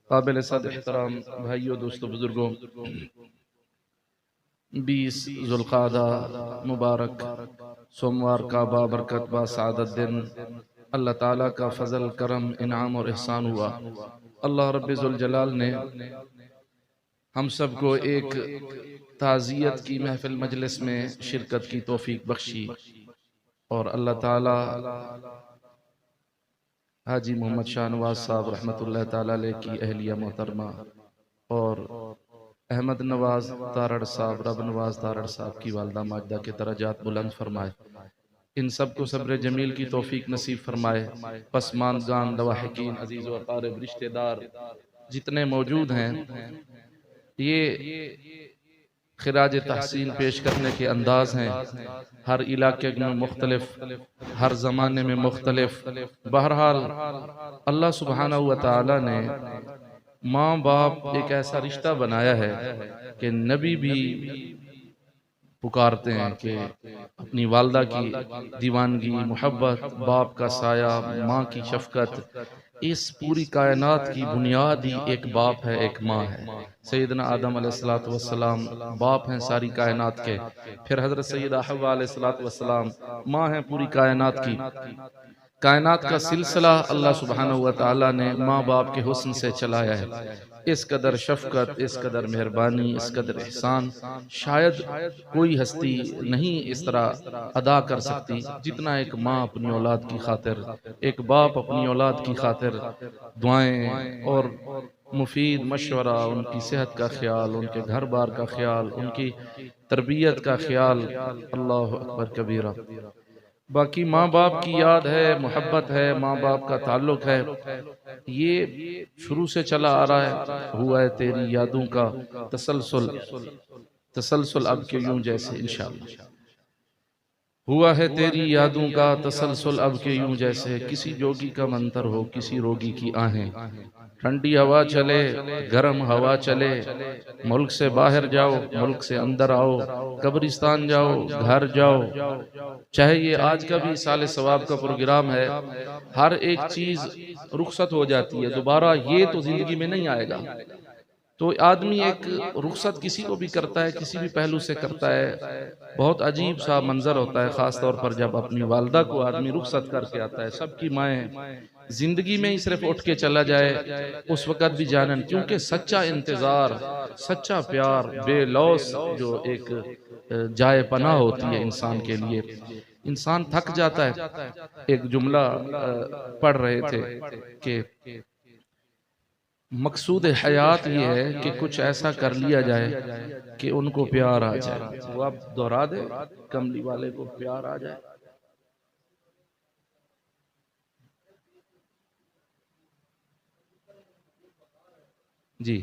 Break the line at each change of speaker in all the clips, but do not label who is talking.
قابل صد احترام بھائیو دوستو بزرگوں، 20 ذوالقعدہ مبارک سوموار کا بابرکت با سعادت دن اللہ تعالیٰ کا فضل کرم انعام اور احسان ہوا۔ اللہ رب ذوالجلال نے ہم سب کو ایک تعزیت کی محفل مجلس میں شرکت کی توفیق بخشی، اور اللہ تعالیٰ حاجی محمد شاہ نواز صاحب رحمۃ اللہ تعالیٰ علیہ کی اہلیہ محترمہ اور احمد نواز تارڑ صاحب، رب نواز تارڑ صاحب کی والدہ ماجدہ کے درجات بلند فرمائے، ان سب کو صبر جمیل کی توفیق نصیب فرمائے۔ پسماندگان، لواحقین، عزیز و اقارب، رشتہ دار جتنے موجود ہیں، یہ خراج تحسین پیش کرنے کے انداز ہیں، ہر علاقے میں مختلف، ہر زمانے میں مختلف۔ بہرحال اللہ سبحانہ و تعالی نے ماں باپ ایک ایسا رشتہ بنایا ہے کہ نبی بھی پکارتے ہیں کہ اپنی والدہ کی دیوانگی، محبت، باپ کا سایہ، ماں کی شفقت، اس پوری کائنات کی بنیاد ہی ایک باپ ہے، ایک ماں ہے۔ سیدنا آدم علیہ السلام باپ ہیں ساری کائنات کے، پھر حضرت سیدہ حوا علیہ السلام ماں ہیں پوری کائنات کی۔ کائنات کا سلسلہ اللہ سبحانہ و تعالیٰ نے ماں باپ کے حسن سے چلایا ہے۔ اس قدر شفقت، اس قدر مہربانی، اس قدر احسان شاید کوئی ہستی نہیں اس طرح ادا کر سکتی جتنا ایک ماں اپنی اولاد کی خاطر، ایک باپ اپنی اولاد کی خاطر دعائیں اور مفید مشورہ، ان کی صحت کا خیال، ان کے گھر بار کا خیال، ان کی تربیت کا خیال۔ اللہ اکبر کبیرہ۔ باقی ماں باپ کی یاد ہے، محبت ہے، ماں باپ کا تعلق ہے، یہ شروع سے چلا آ رہا ہے۔ ہوا ہے تیری یادوں کا تسلسل اب کے یوں جیسے، انشاءاللہ ہوا ہے تیری یادوں کا تسلسل اب کے یوں جیسے، کسی جوگی کا منتر ہو، کسی روگی کی آہیں، ٹھنڈی ہوا چلے، گرم ہوا چلے، ملک سے باہر جاؤ، ملک سے اندر آؤ، قبرستان جاؤ، گھر جاؤ، چاہے یہ آج کا بھی سال ثواب کا پروگرام ہے، ہر ایک چیز رخصت ہو جاتی ہے، دوبارہ یہ تو زندگی میں نہیں آئے گا۔ تو آدمی ایک رخصت کسی کو بھی کرتا ہے، کسی بھی پہلو سے کرتا ہے، بہت عجیب سا منظر ہوتا ہے، خاص طور پر جب اپنی والدہ کو آدمی رخصت کر کے آتا ہے۔ سب کی مائیں زندگی میں ہی صرف اٹھ کے چلا جائے اس وقت بھی جانن، کیونکہ سچا انتظار، سچا پیار، بے لوث جو ایک جائے پناہ ہوتی ہے انسان کے لیے، انسان تھک جاتا ہے۔ ایک جملہ پڑھ رہے تھے کہ مقصود حیات یہ ہے کہ کچھ ایسا کر لیا جائے کہ ان کو پیار آ جائے۔ وہ آپ دہرا دے، کملی والے کو پیار آ جائے۔ جی،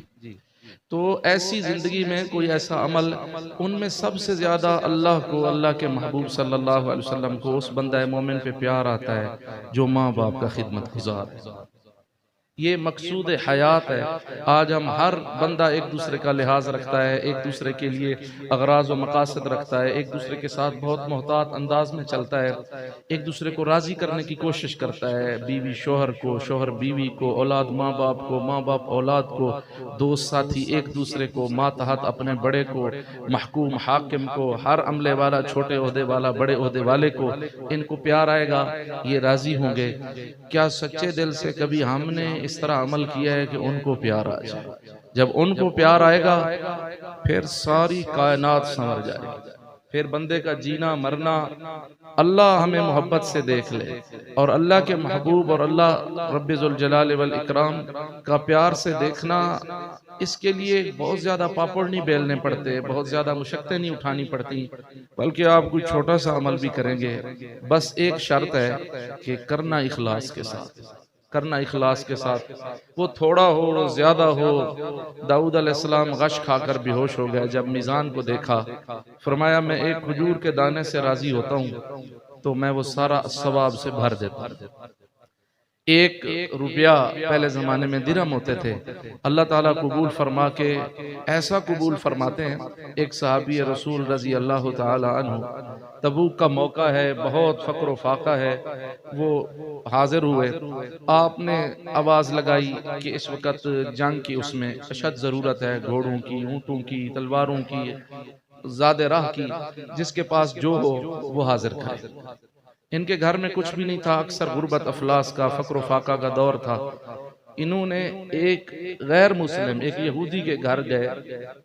تو ایسی زندگی میں کوئی ایسا عمل، ان میں سب سے زیادہ اللہ کو، اللہ کے محبوب صلی اللہ علیہ وسلم کو، اس بندہ مومن پہ پیار آتا ہے جو ماں باپ کا خدمت گزار ہے۔ یہ مقصود حیات ہے۔ آج ہم ہر بندہ ایک دوسرے کا لحاظ رکھتا ہے، ایک دوسرے کے لیے اغراض و مقاصد رکھتا ہے، ایک دوسرے کے ساتھ بہت محتاط انداز میں چلتا ہے، ایک دوسرے کو راضی کرنے کی کوشش کرتا ہے، بیوی شوہر کو، شوہر بیوی کو، اولاد ماں باپ کو، ماں باپ اولاد کو، دوست ساتھی ایک دوسرے کو، ماتحت اپنے بڑے کو، محکوم حاکم کو، ہر عملے والا، چھوٹے عہدے والا، بڑے عہدے والے کو، ان کو پیار آئے گا، یہ راضی ہوں گے۔ کیا سچے دل سے کبھی ہم نے اس طرح عمل کیا ہے کہ ان کو پیار آ جائے؟ جب ان کو پیار آئے گا پھر ساری کائنات سنور جائے گی، پھر بندے کا جینا مرنا اللہ ہمیں محبت سے دیکھ لے، اور اللہ کے محبوب اور اللہ رب ذوالجلال والاکرام کا پیار سے دیکھنا، اس کے لیے بہت زیادہ پاپڑ نہیں بیلنے پڑتے، بہت زیادہ مشقتیں نہیں اٹھانی پڑتی، بلکہ آپ کوئی چھوٹا سا عمل بھی کریں گے، بس ایک شرط ہے کہ کرنا اخلاص کے ساتھ، کرنا اخلاص کے ساتھ۔ وہ تھوڑا ہو زیادہ ہو، داؤد علیہ السلام غش کھا کر بے ہوش ہو گئے، جب میزان کو دیکھا فرمایا میں ایک کھجور کے دانے سے راضی ہوتا ہوں تو میں وہ سارا ثواب سے بھر دیتا ہوں۔ ایک روپیہ پہلے زمانے میں درہم ہوتے تھے، اللہ تعالیٰ قبول فرما کے ایسا قبول فرماتے ہیں. ایک صحابی رسول رضی اللہ تعالی عنہ، تبوک کا موقع ہے، بہت فقر و فاقہ ہے، وہ حاضر ہوئے. آپ نے آواز لگائی کہ اس وقت جنگ کی اس میں اشد ضرورت ہے، گھوڑوں کی، اونٹوں کی، تلواروں کی، زیادہ راہ کی، جس کے پاس جو ہو وہ حاضر کرے. ان کے گھر میں کچھ بھی نہیں تھا، اکثر غربت افلاس کا، فقر و فاقہ کا دور تھا. انہوں نے ایک غیر مسلم، ایک یہودی کے گھر گئے،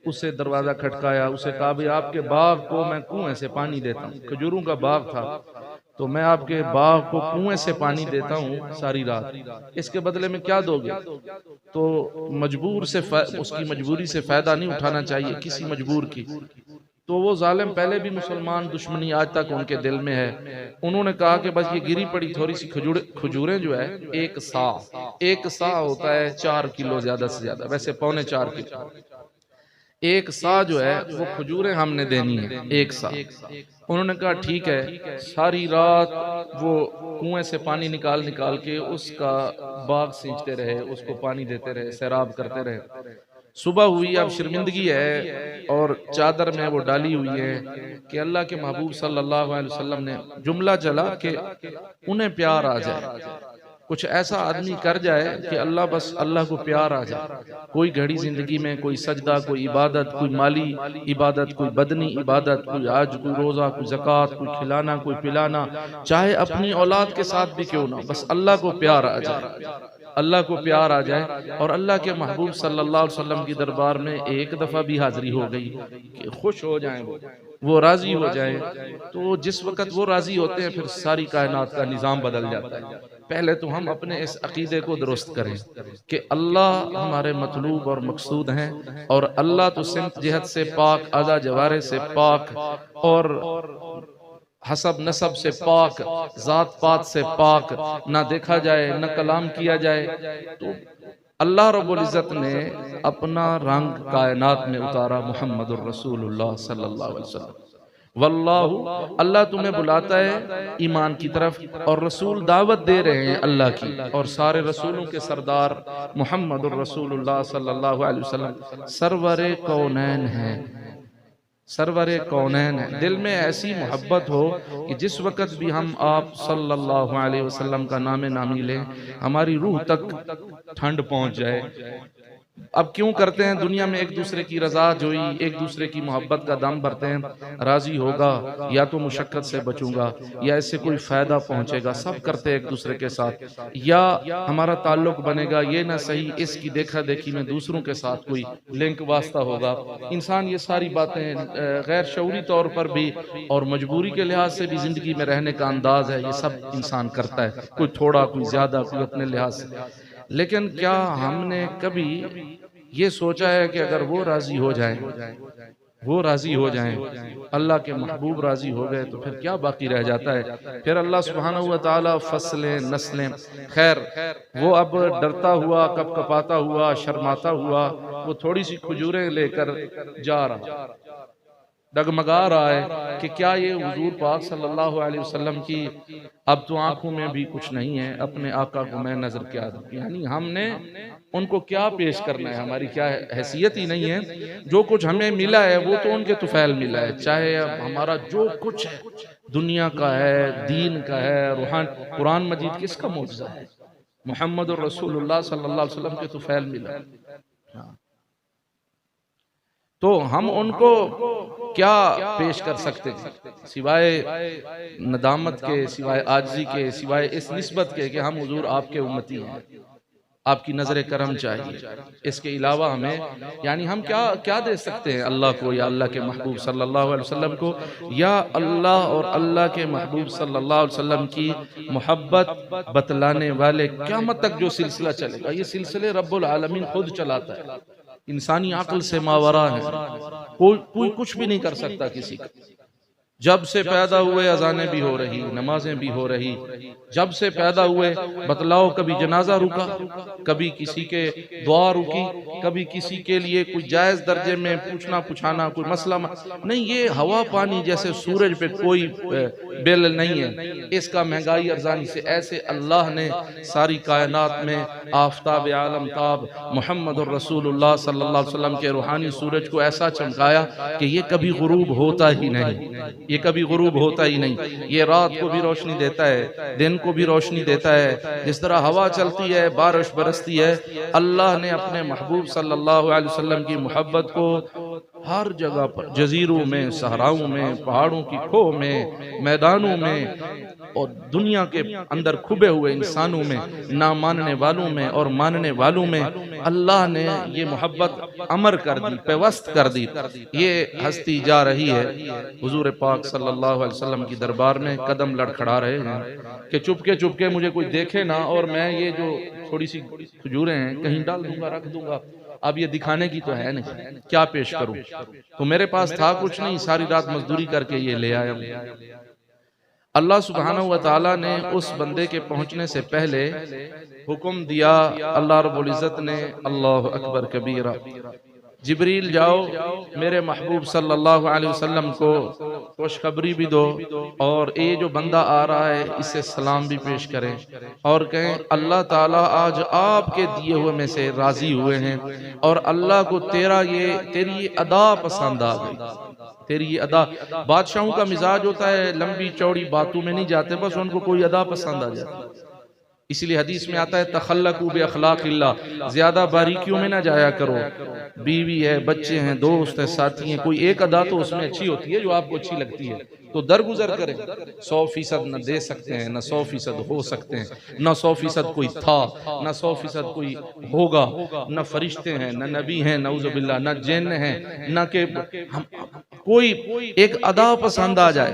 اسے دروازہ کھٹکایا، اسے کہا بھی آپ کے باغ کو میں کنویں سے پانی دیتا ہوں. کھجوروں کا باغ تھا، تو میں آپ کے باغ کو کنویں سے پانی دیتا ہوں ساری رات، اس کے بدلے میں کیا دو گے؟ تو مجبور سے اس کی مجبوری سے فائدہ نہیں اٹھانا چاہیے، کسی مجبور کی. تو وہ ظالم پہلے بھی مسلمان، دشمنی آج تک ان کے دل میں ہے. انہوں نے کہا کہ بس یہ گری پڑی تھوڑی سی کھجوریں جو ہے، ایک سا ہوتا ہے 4 کلو زیادہ سے زیادہ، ویسے 3.25 کلو، ایک سا جو ہے وہ کھجوریں ہم نے دینی ہے، ایک سا. انہوں نے کہا ٹھیک ہے. ساری رات وہ کنویں سے پانی نکال کے اس کا باغ سینچتے رہے، اس کو پانی دیتے رہے، سیراب کرتے رہے. صبح ہوئی، اب شرمندگی ہے اور چادر میں وہ ڈالی ہوئی ہے کہ اللہ کے محبوب صلی اللہ علیہ وسلم نے جملہ چلا کہ انہیں پیار آ جائے، کچھ ایسا آدمی کر جائے کہ اللہ کو پیار آ جائے. کوئی گھڑی زندگی میں، کوئی سجدہ، کوئی عبادت، کوئی مالی عبادت، کوئی بدنی عبادت، کوئی حج، کوئی روزہ، کوئی زکوٰۃ، کوئی کھلانا، کوئی پلانا، چاہے اپنی اولاد کے ساتھ بھی کیوں نہ، بس اللہ کو پیار آ جائے، اللہ کو پیار آ جائے. اور اللہ کے محبوب صلی اللہ علیہ وسلم کی دربار میں ایک دفعہ بھی حاضری ہو گئی کہ خوش ہو جائیں، وہ راضی ہو جائیں. تو جس وقت وہ راضی ہوتے ہیں پھر ساری کائنات کا نظام بدل جاتا ہے. پہلے تو ہم اپنے اس عقیدے کو درست کریں کہ اللہ ہمارے مطلوب اور مقصود ہیں، اور اللہ تو سمت جہت سے پاک، اعضا جوارے سے پاک، اور حسب نسب سے پاک، ذات پات سے پاک، نہ دیکھا جائے، نہ کلام کیا جائے. تو اللہ رب العزت نے اپنا رنگ کائنات میں اتارا، محمد الرسول اللہ صلی اللہ علیہ وسلم. واللہ، اللہ تمہیں بلاتا ہے ایمان کی طرف، اور رسول دعوت دے رہے ہیں اللہ کی، اور سارے رسولوں کے سردار محمد الرسول اللہ صلی اللہ علیہ وسلم سرور کونین ہیں، سرور کونین ہے. دل میں ایسی محبت ہو کہ جس وقت بھی ہم آپ صلی اللہ علیہ وسلم کا نام نامی لیں، ہماری روح تک ٹھنڈ پہنچ جائے. اب کیوں کرتے ہیں دنیا میں ایک دوسرے کی رضا جوئی، ایک دوسرے کی محبت کا دم بھرتے ہیں؟ راضی ہوگا یا تو مشقت سے بچوں گا، یا اس سے کوئی فائدہ پہنچے گا، سب کرتے ایک دوسرے کے ساتھ، یا ہمارا تعلق بنے گا، یہ نہ صحیح اس کی دیکھا دیکھی میں دوسروں کے ساتھ کوئی لنک واسطہ ہوگا. انسان یہ ساری باتیں غیر شعوری طور پر بھی اور مجبوری کے لحاظ سے بھی زندگی میں رہنے کا انداز ہے، یہ سب انسان کرتا ہے، کوئی تھوڑا، کوئی زیادہ، کوئی اپنے لحاظ سے. لیکن کیا ہم نے کبھی یہ سوچا ہے کہ اگر وہ راضی ہو جائیں، وہ راضی ہو جائیں، اللہ کے محبوب راضی ہو گئے، تو پھر کیا باقی رہ جاتا ہے؟ پھر اللہ سبحانہ وتعالی فصلیں، نسلیں، خیر وہ اب ڈرتا ہوا، کپ کپاتا ہوا، شرماتا ہوا، وہ تھوڑی سی کھجوریں لے کر جا رہا، ڈگمگا رہا ہے کہ کیا یہ حضور پاک صلی اللہ علیہ وسلم کی اب تو آنکھوں میں بھی کچھ نہیں ہے، اپنے آقا کو میں نظر کیا دوں. یعنی ہم نے ان کو کیا پیش کرنا ہے، ہماری کیا حیثیت ہی نہیں ہے. جو کچھ ہمیں ملا ہے وہ تو ان کے طفیل ملا ہے، چاہے ہمارا جو کچھ ہے دنیا کا ہے، دین کا ہے، روحان. قرآن مجید کس کا معجزہ ہے؟ محمد الرسول اللہ صلی اللہ علیہ وسلم کے طفیل ملا. تو ہم ان کو کیا پیش کر سکتے ہیں سوائے ندامت کے، سوائے عاجزی کے، سوائے اس نسبت کے کہ ہم حضور آپ کے امتی ہیں، آپ کی نظر کرم چاہیے. اس کے علاوہ ہمیں یعنی ہم کیا دے سکتے ہیں اللہ کو، یا اللہ کے محبوب صلی اللہ علیہ وسلم کو، یا اللہ اور اللہ کے محبوب صلی اللہ علیہ وسلم کی محبت بتلانے والے قیامت تک جو سلسلہ چلے گا، یہ سلسلے رب العالمین خود چلاتا ہے، انسانی عقل سے ماورا ہے، کوئی کچھ بھی نہیں کر سکتا کسی کا. جب سے پیدا ہوئے اذانیں بھی ہو رہی، نمازیں بھی ہو رہی، جب سے پیدا ہوئے بتلاؤ کبھی جنازہ رکا، کبھی کسی کے دعا رکی، کبھی کسی کے لیے کوئی جائز درجے میں پوچھنا پچھانا کوئی مسئلہ نہیں. یہ ہوا پانی جیسے سورج پہ کوئی بل نہیں ہے اس کا مہنگائی ارزانی سے. ایسے اللہ نے ساری کائنات میں آفتاب عالم تاب محمد الرسول اللہ صلی اللہ علیہ وسلم کے روحانی سورج کو ایسا چمکایا کہ یہ کبھی غروب ہوتا ہی نہیں، یہ کبھی غروب ہوتا ہی نہیں. یہ رات کو بھی روشنی دیتا ہے، دن کو بھی روشنی دیتا ہے. جس طرح ہوا چلتی ہے، بارش برستی ہے، اللہ نے اپنے محبوب صلی اللہ علیہ وسلم کی محبت کو ہر جگہ پر، جزیروں میں، صحراؤں میں، پہاڑوں کی کھو میں، میدانوں میں اور دنیا کے اندر کھبے ہوئے انسانوں میں، نہ ماننے والوں میں اور ماننے والوں میں اللہ نے یہ محبت امر کر دی، پیوست کر دی. یہ ہستی جا رہی ہے حضور پاک صلی اللہ علیہ وسلم کی دربار میں قدم لڑکھڑا رہے ہیں کہ چپکے مجھے کوئی دیکھے نہ اور میں یہ جو تھوڑی سی کھجوریں ہیں کہیں ڈال دوں گا، رکھ دوں گا. اب یہ دکھانے کی تو ہے نہیں، کیا پیش کروں؟ تو میرے پاس تھا کچھ نہیں، ساری رات مزدوری کر کے یہ لے آیا. اللہ سبحانہ وتعالی نے اس بندے کے پہنچنے سے پہلے حکم دیا، اللہ رب العزت نے، اللہ اکبر کبیرہ، جبریل جاؤ میرے محبوب صلی اللہ علیہ وسلم کو خوشخبری بھی دو اور یہ جو بندہ آ رہا ہے اسے سلام بھی پیش کریں اور کہیں اللہ تعالیٰ آج آپ کے دیے ہوئے میں سے راضی ہوئے ہیں اور اللہ کو تیری ادا پسند آ گئی. تیری یہ ادا، بادشاہوں کا مزاج ہوتا ہے لمبی چوڑی باتوں میں نہیں جاتے، بس ان کو کوئی ادا پسند آ جاتی. اس لیے حدیث میں آتا ہے تخلقوا باخلاق اللہ، زیادہ باریکیوں میں نہ جایا کرو. بیوی ہے، بچے ہیں، دوست ہے، ساتھی ہیں، کوئی ایک ادا تو اس میں اچھی ہوتی ہے جو آپ کو اچھی لگتی ہے تو درگزر کریں. 100% نہ دے سکتے ہیں، نہ 100% ہو سکتے ہیں، نہ 100% کوئی تھا، نہ 100% کوئی ہوگا، نہ فرشتے ہیں، نہ نبی ہیں، نعوذ باللہ، نہ جن ہیں، نہ کہ کوئی ایک ادا پسند آ جائے.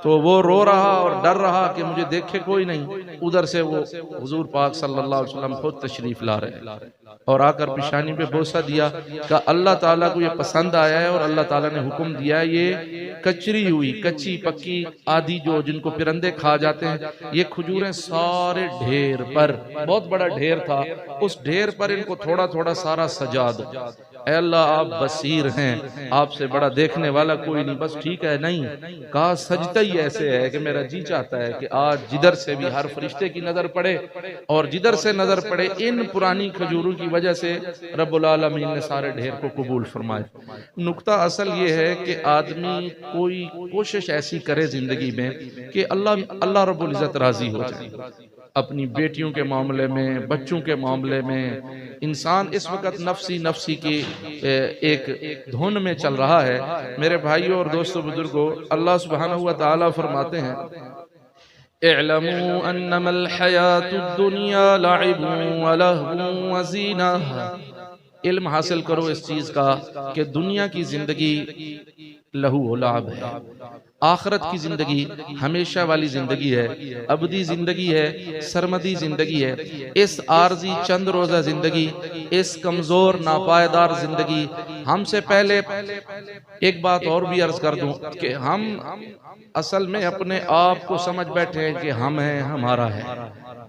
تو وہ رو رہا اور ڈر رہا کہ مجھے دیکھے کوئی نہیں. ادھر سے وہ حضور پاک صلی اللہ علیہ وسلم خود تشریف لا رہے اور آ کر پیشانی پہ بوسہ دیا کہ اللہ تعالیٰ کو یہ پسند آیا ہے اور اللہ تعالیٰ نے حکم دیا ہے یہ کچری ہوئی، کچی پکی آدھی جو جن کو پرندے کھا جاتے ہیں، یہ کھجوریں سارے ڈھیر پر، بہت بڑا ڈھیر تھا، اس ڈھیر پر ان کو تھوڑا تھوڑا سارا سجا دو. اے اللہ آپ بصیر ہیں، آپ سے بڑا دیکھنے والا کوئی نہیں. بس ٹھیک ہے، نہیں کہا سجدہ ہی ایسے ہے کہ میرا جی چاہتا ہے کہ آج جدھر سے بھی ہر فرشتے کی نظر پڑے اور جدھر سے نظر پڑے ان پرانی کھجوروں کی وجہ سے رب العالمین نے سارے ڈھیر کو قبول فرمائے. نقطہ اصل یہ ہے کہ آدمی کوئی کوشش ایسی کرے زندگی میں کہ اللہ رب العزت راضی ہو جائے. اپنی بیٹیوں کے معاملے میں، بچوں کے معاملے میں انسان اس وقت نفسی کی ایک دھن میں چل رہا ہے. میرے بھائیوں اور دوستوں بزرگوں، اللہ سبحانہ و تعالیٰ فرماتے ہیں اعلموا انما الحیات الدنیا لعب ولہو وزینہ. علم حاصل کرو اس چیز کا کہ دنیا کی زندگی لہو و لعب ہے، آخرت کی زندگی ہمیشہ والی زندگی ہے، ابدی زندگی ہے، سرمدی زندگی ہے. اس عارضی چند روزہ زندگی، اس کمزور ناپائیدار زندگی، ہم سے پہلے ایک بات اور بھی عرض کر دوں کہ ہم اصل میں اپنے آپ کو سمجھ بیٹھے ہیں کہ ہم ہیں، ہمارا ہے،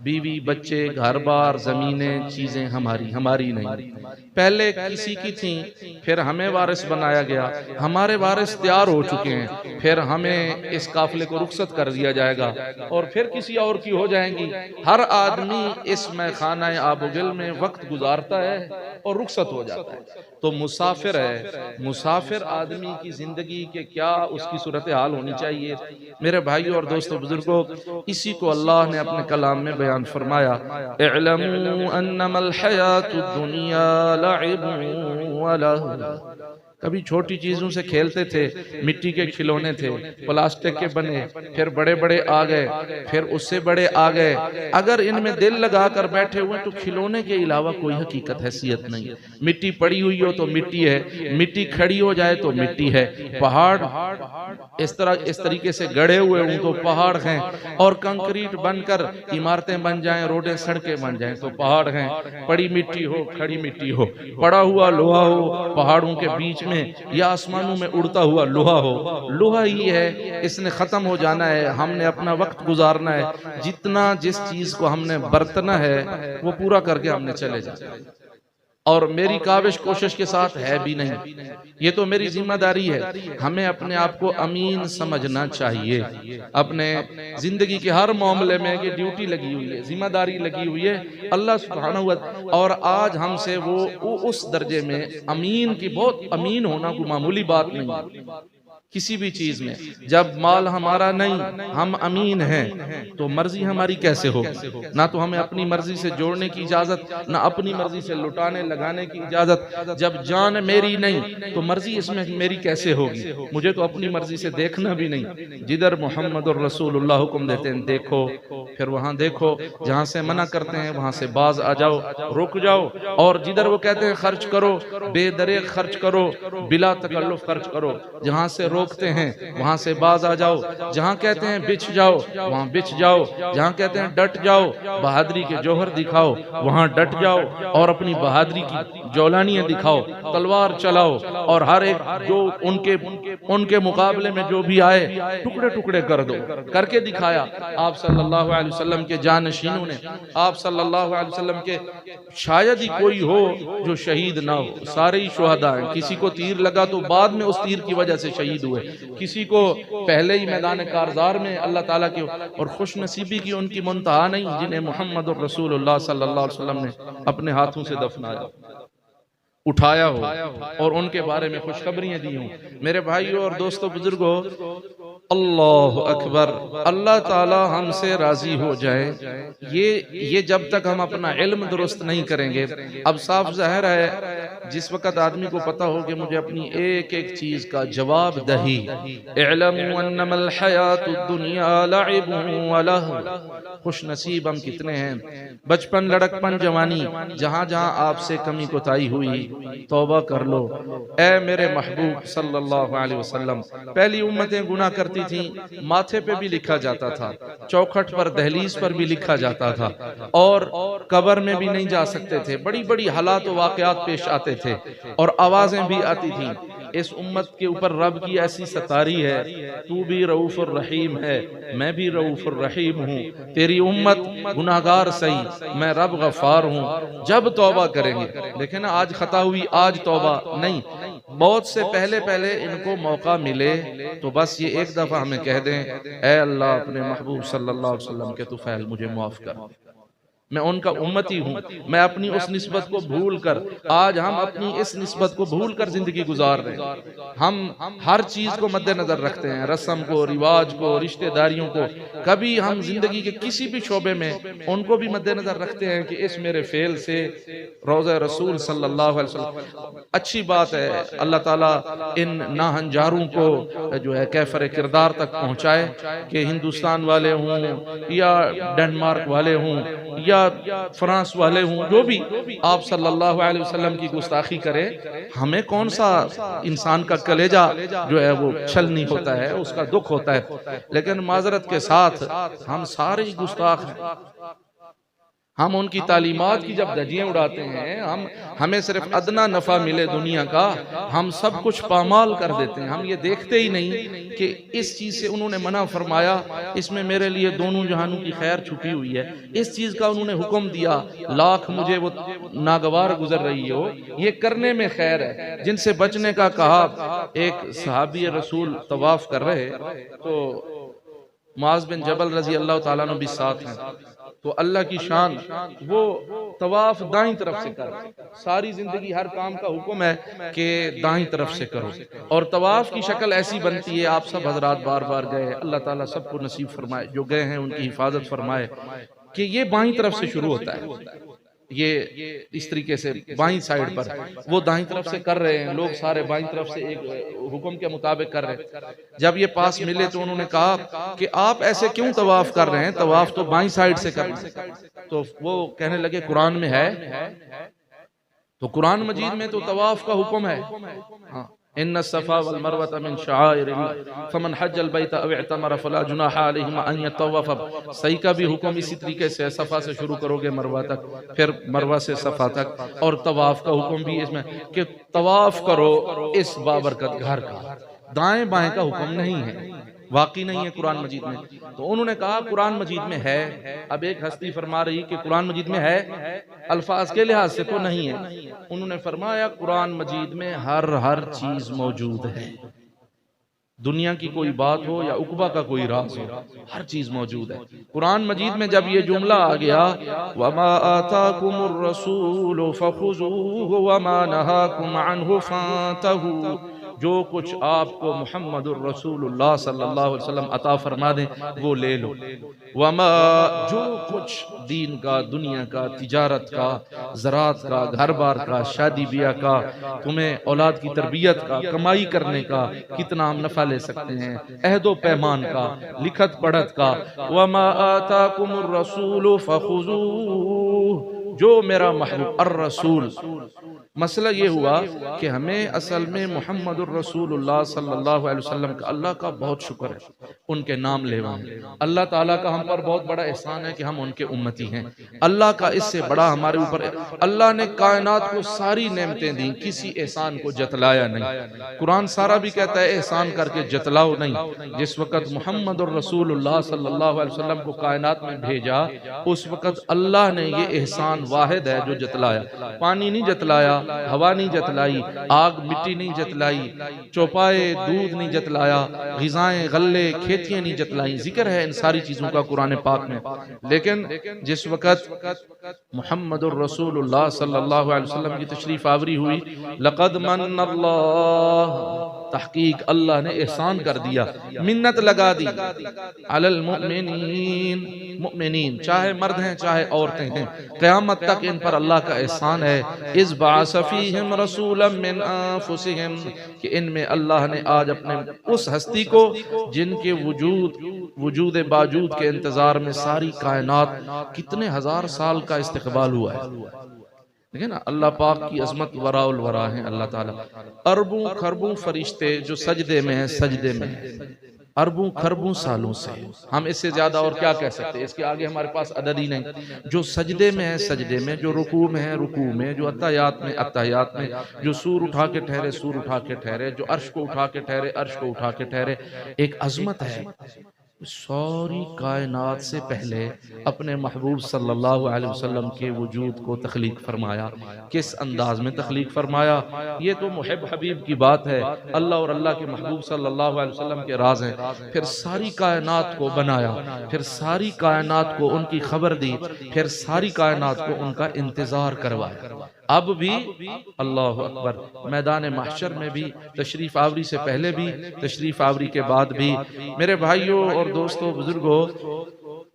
بیوی بچے گھر بار زمینیں چیزیں ہماری نہیں. پہلے کسی کی تھیں، پھر ہمیں وارث بنایا گیا، ہمارے وارث تیار ہو چکے ہیں، پھر ہمیں اس قافلے کو رخصت کر دیا جائے گا اور پھر کسی اور کی ہو جائیں گی. ہر آدمی اس میخانہ آب و گل میں وقت گزارتا ہے اور رخصت ہو جاتا ہے. تو مسافر ہے، مسافر آدمی کی زندگی کے کیا اس کی صورتحال ہونی چاہیے. میرے بھائیوں اور دوستوں بزرگوں، اسی کو اللہ نے اپنے کلام میں بیان فرمایا اعلموا انما الحیات الدنیا لعب ولہو. کبھی چھوٹی چیزوں سے کھیلتے تھے، مٹی کے کھلونے تھے، پلاسٹک کے بنے، پھر بڑے بڑے آ گئے، پھر اس سے بڑے آ گئے. اگر ان میں دل لگا کر بیٹھے ہوئے تو کھلونے کے علاوہ کوئی حقیقت حیثیت نہیں. مٹی پڑی ہوئی ہو تو مٹی ہے، مٹی کھڑی ہو جائے تو مٹی ہے. پہاڑ اس طریقے سے گڑے ہوئے ہوں تو پہاڑ ہیں، اور کنکریٹ بن کر عمارتیں بن جائیں، روڈیں سڑکیں بن جائیں تو پہاڑ ہیں. پڑی مٹی ہو، کھڑی مٹی ہو، پڑا ہوا لوہا ہو، پہاڑوں کے بیچ میں یا آسمانوں میں اڑتا ہوا لوہا ہو، لوہا ہی ہے، اس نے ختم ہو جانا ہے، ہم نے اپنا وقت گزارنا ہے، جتنا جس چیز کو ہم نے برتنا ہے وہ پورا کر کے ہم نے چلے جانا ہے۔ اور میری کاوش کوشش کے ساتھ ہے بھی نہیں، یہ تو میری ذمہ داری ہے۔ ہمیں اپنے آپ کو امین سمجھنا چاہیے، اپنے زندگی کے ہر معاملے میں یہ ڈیوٹی لگی ہوئی ہے، ذمہ داری لگی ہوئی ہے اللہ سبحانہ وتعالی، اور آج ہم سے وہ اس درجے میں امین کی، بہت امین ہونا کوئی معمولی بات نہیں ہے کسی بھی چیز میں۔ جب مال ہمارا نہیں، ہم امین ہیں، تو مرضی ہماری کیسے ہوگی؟ نہ تو ہمیں اپنی مرضی سے جوڑنے کی اجازت، نہ اپنی مرضی سے لٹانے لگانے کی اجازت۔ جب جان میری نہیں تو مرضی اس میں میری کیسے ہوگی؟ مجھے تو اپنی مرضی سے دیکھنا بھی نہیں۔ جدھر محمد الرسول اللہ حکم دیتے ہیں دیکھو، پھر وہاں دیکھو، جہاں سے منع کرتے ہیں وہاں سے باز آ جاؤ، رک جاؤ، اور جدھر وہ کہتے ہیں خرچ کرو، بے دریغ خرچ کرو، بلا تکلف خرچ کرو، جہاں سے روکتے ہیں وہاں سے باز آ جاؤ، جہاں کہتے ہیں بچھ جاؤ وہاں بچھ جاؤ، جہاں کہتے ہیں ڈٹ جاؤ، بہادری کے جوہر دکھاؤ وہاں ڈٹ جاؤ، اور اپنی بہادری کی جولانیاں دکھاؤ، تلوار چلاؤ، اور ہر ایک جو ان کے مقابلے میں جو بھی آئے ٹکڑے ٹکڑے کر دو، کر کے دکھایا۔ آپ صلی اللہ علیہ وسلم کے جانشینوں نے، آپ صلی اللہ علیہ وسلم کے شاید ہی کوئی ہو جو شہید نہ ہو، سارے ہی شہداء ہیں۔ کسی کو تیر لگا تو بعد میں اس تیر کی وجہ سے شہید ہوئے، کسی کو پہلے ہی میدان کارزار میں اللہ تعالیٰ کے، اور خوش نصیبی کی ان کی منتہا نہیں جنہیں محمد الرسول اللہ صلی اللہ علیہ وسلم نے اپنے ہاتھوں سے دفنایا، اٹھایا ہو، اور ان کے بارے میں خوشخبریاں دی ہوں۔ میرے بھائیوں اور دوستوں بزرگوں، اللہ اکبر، اللہ تعالی ہم سے راضی ہو جائے، یہ جب تک ہم اپنا علم درست نہیں کریں گے۔ اب صاف ظاہر ہے جس وقت آدمی کو پتا ہو کہ مجھے اپنی ایک ایک چیز کا جواب دہی، اعلموا انما الحیات الدنیا لعب ولہو، خوش نصیب ہم کتنے ہیں، بچپن، لڑکپن، جوانی، جہاں جہاں آپ سے کمی کوتاہی ہوئی توبہ کر لو۔ اے میرے محبوب صلی اللہ علیہ وسلم، پہلی امتیں گناہ کرتی تھیں، ماتھے پہ بھی لکھا جاتا تھا، چوکھٹ پر، دہلیز پر بھی لکھا جاتا تھا، اور قبر میں بھی نہیں جا سکتے تھے، بڑی بڑی حالات و واقعات پیش آتے تھے، اور آوازیں بھی آتی تھیں۔ اس امت کے اوپر رب کی ایسی ستاری ہے، تو بھی رؤوف الرحیم ہے، میں بھی رؤوف الرحیم ہوں، تیری امت گناہگار سہی، میں رب غفار ہوں، جب توبہ کریں گے۔ دیکھیں نا، آج خطا ہوئی آج توبہ نہیں، موت سے پہلے پہلے ان کو موقع ملے تو بس یہ ایک دفعہ ہمیں کہہ دیں، اے اللہ اپنے محبوب صلی اللہ علیہ وسلم کے طفیل مجھے معاف کر، میں ان کا امتی ہوں۔ میں اپنی اس نسبت کو بھول کر، آج ہم اپنی اس نسبت کو بھول کر زندگی گزار رہے ہیں۔ ہم ہر چیز کو مد نظر رکھتے ہیں، رسم کو، رواج کو، رشتہ داریوں کو، کبھی ہم زندگی کے کسی بھی شعبے میں ان کو بھی مد نظر رکھتے ہیں کہ اس میرے فعل سے روضہ رسول صلی اللہ علیہ وسلم۔ اچھی بات ہے، اللہ تعالیٰ ان ناہنجاروں کو جو ہے کیفر کردار تک پہنچائے، کہ ہندوستان والے ہوں یا ڈنمارک والے ہوں یا فرانس والے ہوں، جو بھی آپ صلی اللہ علیہ وسلم کی گستاخی کرے، ہمیں کون سا انسان کا کلیجہ جو ہے وہ چھل نہیں ہوتا ہے، اس کا دکھ ہوتا ہے، لیکن معذرت کے ساتھ ہم سارے گستاخ ہیں۔ ہم ان کی تعلیمات کی جب دھجیاں اڑاتے ہیں، ہمیں صرف ادنا نفع ملے دنیا کا، ہم سب کچھ پامال کر دیتے ہیں۔ ہم یہ دیکھتے ہی نہیں کہ اس چیز سے انہوں نے منع فرمایا، اس میں میرے لیے دونوں جہانوں کی خیر چھپی ہوئی ہے، اس چیز کا انہوں نے حکم دیا، لاکھ مجھے وہ ناگوار گزر رہی ہو، یہ کرنے میں خیر ہے۔ جن سے بچنے کا کہا، ایک صحابی رسول طواف کر رہے تو معاذ بن جبل رضی اللہ تعالیٰ عنہ بھی ساتھ ہیں، تو اللہ کی شان، وہ طواف دائیں طرف سے کر، ساری زندگی ہر کام کا حکم ہے کہ دائیں طرف سے کرو، اور طواف کی شکل ایسی بنتی ہے، آپ سب حضرات بار بار گئے، اللہ تعالیٰ سب کو نصیب فرمائے، جو گئے ہیں ان کی حفاظت فرمائے، کہ یہ بائیں طرف سے شروع ہوتا ہے، یہ اس طریقے سے بائیں سائیڈ پر، وہ دائیں طرف سے کر رہے ہیں، لوگ سارے بائیں طرف سے ایک حکم کے مطابق کر رہے ہیں۔ جب یہ پاس ملے تو انہوں نے کہا کہ آپ ایسے کیوں طواف کر رہے ہیں، طواف تو بائیں سائیڈ سے کرنا ہے۔ تو وہ کہنے لگے قرآن میں ہے، تو قرآن مجید میں تو طواف کا حکم ہے، ہاں ان الصفا والمروة من شعائر اللہ فمن حج البیت او اعتمر فلا جناح علیہما ان یطوف. صحیح کا بھی حکم اسی طریقے سے صفا سے شروع کرو گے مروہ تک، پھر مروہ سے صفا تک، اور طواف کا حکم بھی اس میں کہ طواف کرو اس بابرکت گھر کا. دائیں بائیں کا حکم نہیں ہے، واقعی نہیں ہے قرآن مجید میں. تو انہوں نے کہا قرآن مجید میں ہے. اب ایک ہستی فرما رہی کہ قرآن مجید میں ہے، الفاظ کے لحاظ سے تو نہیں ہے. انہوں نے فرمایا قرآن مجید میں ہر چیز موجود ہے. دنیا کی کوئی بات ہو یا عقبہ کا کوئی راز ہو، ہر چیز موجود ہے. قرآن مجید میں جب یہ جملہ آ گیا وَمَا آتَاكُمُ الرَّسُولُ فَخُذُوهُ وَمَا نَهَاكُمْ عَنْهُ فَانْتَهُوا، جو کچھ آپ کو محمد الرسول اللہ صلی اللہ علیہ وسلم عطا فرما دیں وہ لے لو. وما، جو کچھ دین کا، دنیا کا، تجارت کا، زراعت کا، گھر بار کا، شادی بیاہ کا، تمہیں اولاد کی تربیت کا، کمائی کرنے کا، کتنا ہم نفع لے سکتے ہیں، عہد و پیمان کا، لکھت پڑھت کا. وما آتاکم الرسول فخذوہ، جو میرا محبوب الرسول. مسئلہ یہ ہوا کہ ہمیں اصل میں محمد الرسول اللہ صلی اللہ علیہ وسلم کا اللہ کا بہت شکر ہے، ان کے نام لیوان. اللہ تعالیٰ کا ہم پر بہت بڑا احسان ہے کہ ہم ان کے امتی ہیں. اللہ کا اس سے بڑا ہمارے اوپر ہے. اللہ نے کائنات کو ساری نعمتیں دیں، کسی احسان کو جتلایا نہیں. قرآن سارا بھی کہتا ہے احسان کر کے جتلاؤ نہیں. جس وقت محمد الرسول اللہ صلی اللہ علیہ وسلم کو کائنات میں بھیجا اس وقت اللہ نے یہ احسان واحد ہے جو جتلایا. پانی نہیں جتلایا، ہوا نہیں جتلائی، آگ مٹی نہیں جتلائی، چوپائے دودھ نہیں جتلایا، غذائیں غلے کھیتیاں نہیں جتلائیں. ذکر ہے ان ساری چیزوں کا قرآن پاک میں. لیکن جس وقت محمد الرسول اللہ صلی اللہ علیہ وسلم کی تشریف آوری ہوئی، لقد من اللہ، تحقیق اللہ نے احسان کر دیا، منت لگا دی، علی المؤمنین، مؤمنین چاہے مرد ہیں چاہے عورتیں ہیں، قیامت تک ان پر اللہ کا احسان ہے. اذ بعث فیہم رسولا من انفسہم، کہ ان میں اللہ نے آج اپنے اس ہستی کو جن کے وجود باجود کے انتظار میں ساری کائنات کتنے ہزار سال کا استقبال ہوا ہے. دیکھیں نا اللہ پاک کی عظمت، وراء الورا ہیں اللہ تعالیٰ. اربوں خربوں فرشتے جو سجدے میں ہیں، سجدے میں ہیں اربوں خربوں سالوں سے. ہم اس سے زیادہ اور کیا کہہ سکتے ہیں، اس کے آگے ہمارے پاس عدد ہی نہیں. جو سجدے میں ہے سجدے میں، جو رکوع میں ہے رکوع میں، جو اتحیات میں اتحیات میں، جو سور اٹھا کے ٹھہرے سور اٹھا کے ٹھہرے، جو عرش کو اٹھا کے ٹھہرے عرش کو اٹھا کے ٹھہرے. ایک عظمت ہے. ساری کائنات سے پہلے اپنے محبوب صلی اللہ علیہ وسلم کے وجود کو تخلیق فرمایا. کس انداز میں تخلیق فرمایا، یہ تو محب حبیب کی بات ہے. اللہ اور اللہ کے محبوب صلی اللہ علیہ وسلم کے راز ہیں. پھر ساری کائنات کو بنایا، پھر ساری کائنات کو ان کی خبر دی، پھر ساری کائنات کو ان کا انتظار کروایا. اب بھی اللہ اکبر، میدان محشر میں بھی، تشریف آوری سے پہلے بھی، تشریف آوری کے بعد بھی. میرے بھائیوں اور دوستوں بزرگوں،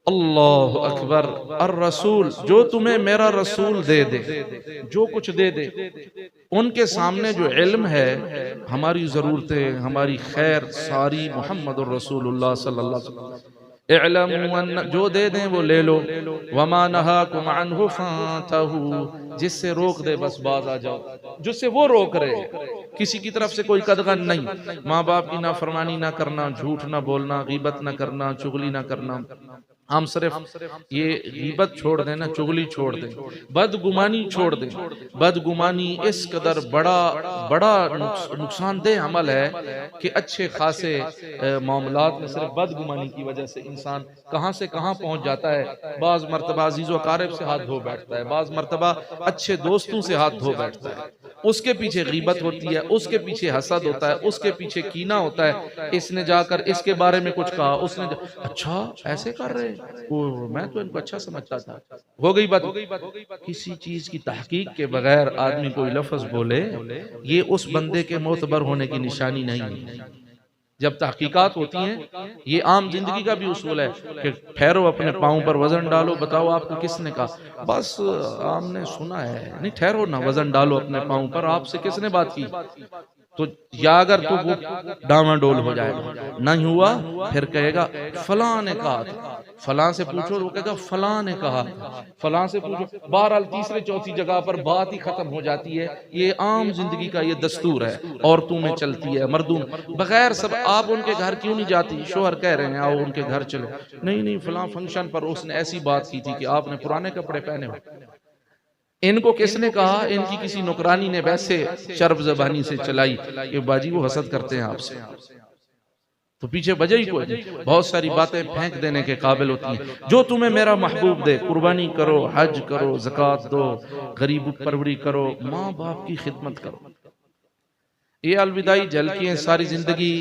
اللہ اکبر، الرسول، جو تمہیں میرا رسول دے دے، جو کچھ دے دے. ان کے سامنے جو علم ہے، ہماری ضرورتیں، ہماری خیر ساری محمد الرسول اللہ صلی اللہ علیہ وسلم. اعلموا ان، جو دے دیں وہ لے لو. وما نہاکم عنہ فانتہوا، جس سے روک دے بس باز آ جاؤ. جس سے وہ روک رہے، کسی کی طرف سے کوئی قدغن نہیں. ماں باپ کی نافرمانی نہ کرنا، جھوٹ نہ بولنا، غیبت نہ کرنا، چغلی نہ کرنا. ہم صرف یہ غیبت چھوڑ دیں نا، چغلی چھوڑ دیں، بدگمانی چھوڑ دیں. بدگمانی اس قدر بڑا نقصان دہ عمل ہے کہ اچھے خاصے معاملات میں صرف بدگمانی کی وجہ سے انسان کہاں سے کہاں پہنچ جاتا ہے. بعض مرتبہ عزیز و اقارب سے ہاتھ دھو بیٹھتا ہے، بعض مرتبہ اچھے دوستوں سے ہاتھ دھو بیٹھتا ہے. اس کے پیچھے غیبت ہوتی ہے، اس کے پیچھے حسد ہوتا ہے، اس کے پیچھے کینہ ہوتا ہے. اس نے جا کر اس کے بارے میں کچھ کہا، اس نے اچھا ایسے کر رہے، میں تو ان کو اچھا سمجھتا تھا. ہو گئی بات. کسی چیز کی تحقیق کے بغیر آدمی کوئی لفظ بولے، یہ اس بندے کے معتبر ہونے کی نشانی نہیں ہے. جب تحقیقات ہوتی ہیں، یہ عام زندگی کا بھی اصول ہے کہ ٹھہرو اپنے پاؤں پر وزن ڈالو، بتاؤ آپ کو کس نے کہا، بس ہم نے سنا ہے. نہیں، ٹھہرو نا، وزن ڈالو اپنے پاؤں پر، آپ سے کس نے بات کی. تو یا اگر تو وہ ڈاواں ڈول ہو جائے گا، نہیں ہوا پھر کہے گا فلاں نے کہا تھا، فلاں سے پوچھو وہ کہے گا فلاں نے کہا تھا، فلاں سے پوچھو، بہرحال تیسرے چوتھی جگہ پر بات ہی ختم ہو جاتی ہے۔ یہ عام زندگی کا یہ دستور ہے، عورتوں میں چلتی ہے، مردوں میں۔ بغیر سب آپ ان کے گھر کیوں نہیں جاتی؟ شوہر کہہ رہے ہیں آؤ ان کے گھر چلو، نہیں فلاں فنکشن پر اس نے ایسی بات کی تھی کہ آپ نے پرانے کپڑے پہنے ہو۔ ان کو کس نے کہا؟ ان کی کسی نوکرانی نے ویسے چرب زبانی سے چلائی کہ باجی وہ حسد کرتے ہیں آپ سے، تو پیچھے وجہ ہی کوئی نہیں۔ بہت ساری باتیں پھینک دینے کے قابل ہوتی ہیں۔ جو تمہیں میرا محبوب دے، قربانی کرو، حج کرو، زکوٰۃ دو، غریب پروری کرو، ماں باپ کی خدمت کرو۔ یہ الوداعی جھلکی ہیں ساری زندگی،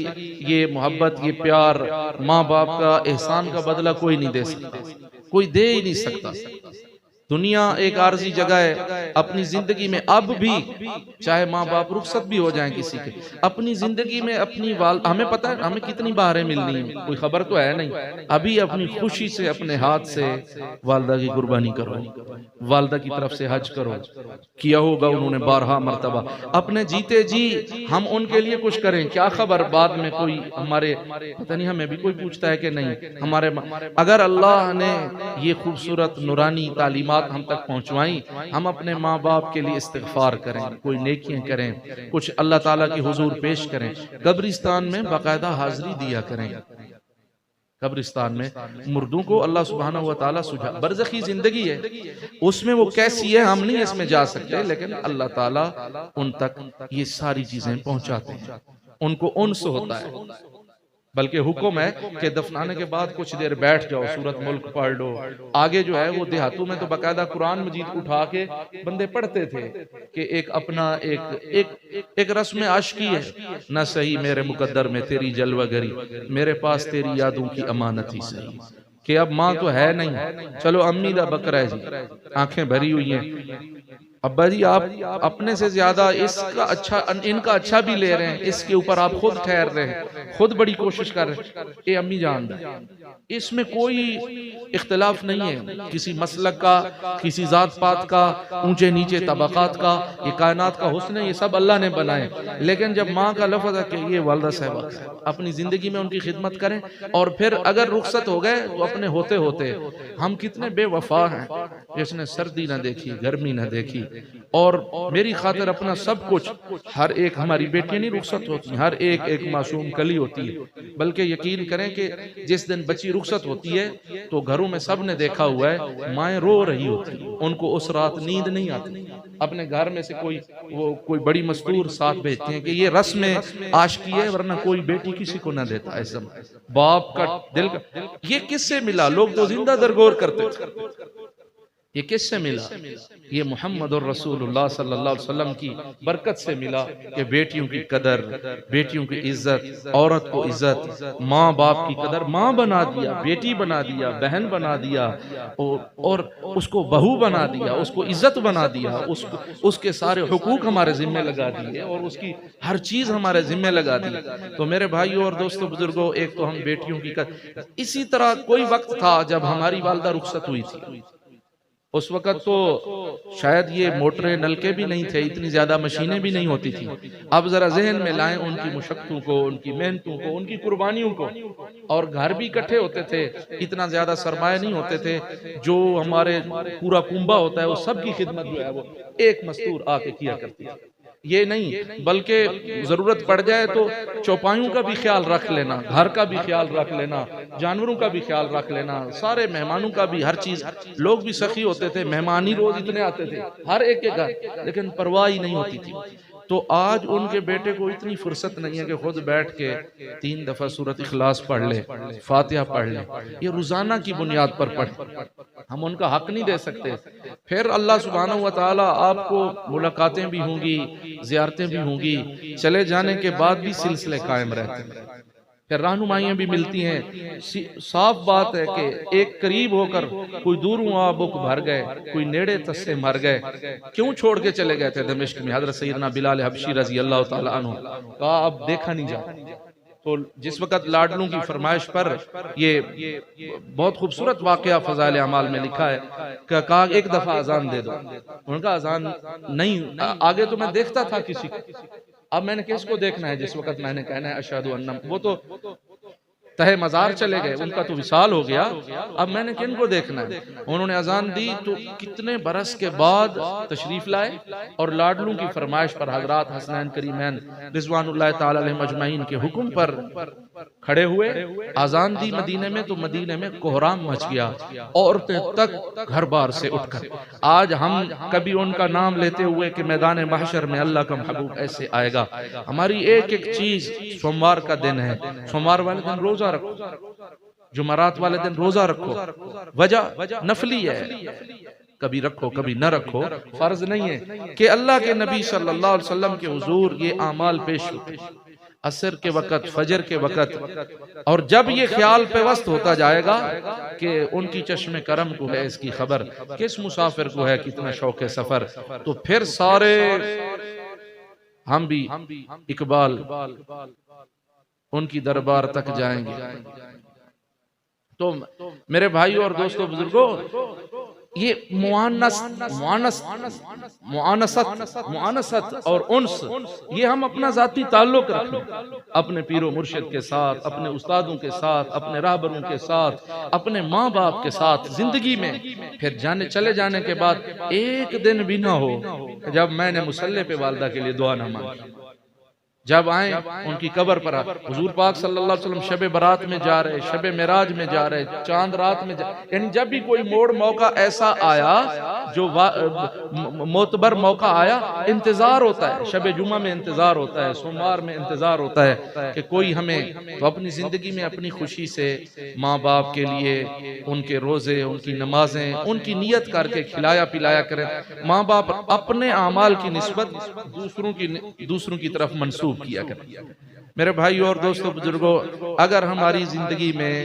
یہ محبت، یہ پیار، ماں باپ کا احسان کا بدلہ کوئی نہیں دے سکتا، کوئی دے ہی نہیں سکتا۔ دنیا ایک عارضی جگہ ہے، اپنی زندگی میں اب بھی چاہے ماں باپ رخصت بھی ہو جائیں کسی کے، اپنی زندگی میں اپنی ہمیں پتہ ہے ہمیں کتنی بہاریں ملنی ہیں، کوئی خبر تو ہے نہیں، ابھی اپنی خوشی سے اپنے ہاتھ سے والدہ کی قربانی کرو، والدہ کی طرف سے حج کرو، کیا ہوگا انہوں نے بارہا مرتبہ، اپنے جیتے جی ہم ان کے لیے کچھ کریں، کیا خبر بعد میں کوئی ہمارے پتہ نہیں ہمیں بھی کوئی پوچھتا ہے کہ نہیں ہمارے اگر اللہ نے یہ خوبصورت نورانی تعلیمات ہم تک پہنچوائیں، ہم اپنے ماں باپ کے لیے استغفار کریں، کوئی نیکیاں کریں، کچھ اللہ تعالیٰ کی حضور پیش کریں، قبرستان میں باقاعدہ حاضری دیا کریں۔ قبرستان میں مردوں کو اللہ سبحانہ وتعالیٰ سجھا، برزخی زندگی ہے، اس میں وہ کیسی ہے ہم نہیں اس میں جا سکتے، لیکن اللہ تعالیٰ ان تک یہ ساری چیزیں پہنچاتے ہیں، ان کو انس ہوتا ہے۔ بلکہ حکم ہے کہ دفنانے کے بعد کچھ دیر بیٹھ جاؤ، سورت ملک پڑھ لو۔ آگے جو ہے وہ دیہاتوں میں تو باقاعدہ قرآن مجید اٹھا کے بندے پڑھتے تھے کہ ایک اپنا ایک رسم عشقی ہے، نہ صحیح میرے مقدر میں تیری جلوہ گری، میرے پاس تیری یادوں کی امانت ہی صحیح، کہ اب ماں تو ہے نہیں، چلو امی دا بکرا ہے جی، آنکھیں بھری ہوئی ہیں، ابا جی آپ اپنے سے زیادہ ان کا اچھا بھی لے رہے ہیں، اس کے اوپر آپ خود ٹھہر رہے ہیں، خود بڑی کوشش کر رہے ہیں، اے امی جان دا، اس میں کوئی اختلاف نہیں ہے، کسی مسلک کا، کسی ذات پات کا، اونچے نیچے طبقات کا، یہ کائنات کا حسن ہے، یہ سب اللہ نے بنائے، لیکن جب ماں کا لفظ ہے کہ یہ والدہ صاحبہ اپنی زندگی میں ان کی خدمت کریں، اور پھر اگر رخصت ہو گئے تو اپنے ہوتے ہوتے ہم کتنے بے وفا ہیں، جس نے سردی نہ دیکھی، گرمی نہ دیکھی، اور میری خاطر اپنا سب کچھ، ہر ایک ہماری بیٹیاں نہیں رخصت ہوتی، ہر ایک معصوم کلی ہوتی ہے، بلکہ یقین کریں کہ جس دن بچی رخصت ہوتی ہے تو گھروں میں سب نے دیکھا ہوا ہے مائیں رو رہی ہوتی ہیں، ان کو اس رات نیند نہیں آتی، اپنے گھر میں سے کوئی بڑی مستور ساتھ بھیجتے ہیں کہ یہ رسم عاشقی ہے، ورنہ کوئی بیٹی کسی کو نہ دیتا ہے، باپ کا دل کا، یہ کس سے ملا؟ لوگ تو زندہ درگور کرتے تھے، یہ کس سے ملا؟ یہ محمد الرسول اللہ صلی اللہ علیہ وسلم کی برکت سے ملا کہ بیٹیوں کی قدر، بیٹیوں کی عزت، عورت کو عزت، ماں باپ کی قدر، ماں بنا دیا، بیٹی بنا دیا، بہن بنا دیا، اور اس کو بہو بنا دیا، اس کو عزت بنا دیا، اس کے سارے حقوق ہمارے ذمہ لگا دیے، اور اس کی ہر چیز ہمارے ذمہ لگا دی۔ تو میرے بھائیوں اور دوستوں بزرگوں، ایک تو ہم بیٹیوں کی قدر، اسی طرح کوئی وقت تھا جب ہماری والدہ رخصت ہوئی تھی، اس وقت تو شاید یہ موٹریں نلکے بھی نہیں تھے، اتنی زیادہ مشینیں بھی نہیں ہوتی تھی، اب ذرا ذہن میں لائیں ان کی مشقتوں کو، ان کی محنتوں کو، ان کی قربانیوں کو، اور گھر بھی اکٹھے ہوتے تھے، اتنا زیادہ سرمایہ نہیں ہوتے تھے، جو ہمارے پورا کنبہ ہوتا ہے وہ سب کی خدمت جو ہے وہ ایک مستور آ کے کیا کرتی ہے، یہ نہیں بلکہ ضرورت پڑ جائے تو چوپایوں کا بھی خیال رکھ لینا، گھر کا بھی خیال رکھ لینا، جانوروں کا بھی خیال رکھ لینا، سارے مہمانوں کا بھی، ہر چیز، لوگ بھی سخی ہوتے تھے، مہمانی روز اتنے آتے تھے ہر ایک کے گھر، لیکن پرواہ ہی نہیں ہوتی تھی۔ تو آج ان کے بیٹے کو اتنی فرصت نہیں ہے کہ خود بیٹھ کے 3 دفعہ سورۃ اخلاص پڑھ لے، فاتحہ پڑھ لے، یہ روزانہ کی بنیاد پر پڑھ، ہم ان کا حق نہیں دے سکتے۔ پھر اللہ سبحانہ وتعالی آپ کو ملاقاتیں بھی ہوں گی، زیارتیں بھی ہوں گی، چلے جانے کے بعد بھی سلسلے قائم رہتے ہیں، پھر رہنمائیاں بھی ملتی ہیں۔ صاف بات ہے کہ ایک قریب ہو کر کوئی دوروں آبک بھر گئے، کوئی نیڑے تس سے مر گئے، کیوں چھوڑ کے چلے گئے تھے دمشق میں؟ حضرت سیدنا بلال حبشی رضی اللہ تعالیٰ عنہ کہا اب دیکھا نہیں جاتا، تو جس وقت لاڈلوں کی فرمائش پر یہ بہت خوبصورت واقعہ فضائل اعمال میں لکھا ہے کہ کہا ایک دفعہ اذان دے دو، ان کا اذان نہیں، آگے تو میں دیکھتا تھا کسی کو، اب میں نے کس کو دیکھنا ہے جس وقت میں نے کہنا ہے اشہد ان، وہ تو تہے مزار چلے گئے، ان کا تو وصال ہو گیا، اب میں نے کن کو دیکھنا ہے؟ انہوں نے اذان دی تو کتنے برس کے بعد تشریف لائے اور لاڈلوں کی فرمائش پر حضرات حسنین کریمین رضوان اللہ تعالی علیہ مجمعین کے حکم پر کھڑے ہوئے، اذان دی مدینے میں تو مدینے میں کوہرام مچ گیا، عورتیں تک گھر بار سے اٹھ کر۔ آج ہم کبھی ان کا نام لیتے ہوئے کہ میدان محشر میں اللہ کا محبوب ایسے آئے گا، ہماری ایک ایک چیز، سوموار کا دن ہے، سوموار والے دن روزہ رکھو، جمعرات والے دن روزہ رکھو، وجہ نفلی ہے، کبھی رکھو کبھی نہ رکھو، فرض نہیں ہے کہ اللہ کے نبی صلی اللہ علیہ وسلم کے حضور یہ اعمال پیش ہوتے، عصر کے وقت، فجر کے وقت، اور جب یہ خیال پیوست ہوتا جائے گا کہ ان کی چشم کرم کو ہے اس کی خبر، کس مسافر کو ہے کتنا شوق سفر، تو پھر سارے ہم بھی اقبال ان کی دربار تک جائیں گے۔ تو میرے بھائیوں اور دوستوں بزرگوں، یہ معانست اور انس، یہ ہم اپنا ذاتی تعلق رکھیں اپنے پیر و مرشد کے ساتھ، اپنے استادوں کے ساتھ، اپنے راہبروں کے ساتھ، اپنے ماں باپ کے ساتھ زندگی میں، پھر چلے جانے کے بعد ایک دن بھی نہ ہو جب میں نے مصلی پہ والدہ کے لیے دعا نہ مانگی۔ جب آئیں ان کی قبر پر، حضور پاک صلی اللہ علیہ وسلم شب برات میں جا رہے، شب معراج میں جا رہے، چاند رات میں یعنی جب بھی کوئی موڑ موقع ایسا آیا جو معتبر موقع آیا، انتظار ہوتا ہے، شب جمعہ میں انتظار ہوتا ہے، سوموار میں انتظار ہوتا ہے کہ کوئی ہمیں، تو اپنی زندگی میں اپنی خوشی سے ماں باپ کے لیے ان کے روزے، ان کی نمازیں، ان کی نیت کر کے کھلایا پلایا کریں۔ ماں باپ اپنے اعمال کی نسبت دوسروں کی طرف منسوب کیا کریں۔ میرے بھائیو اور دوستو بزرگوں، اگر ہماری زندگی میں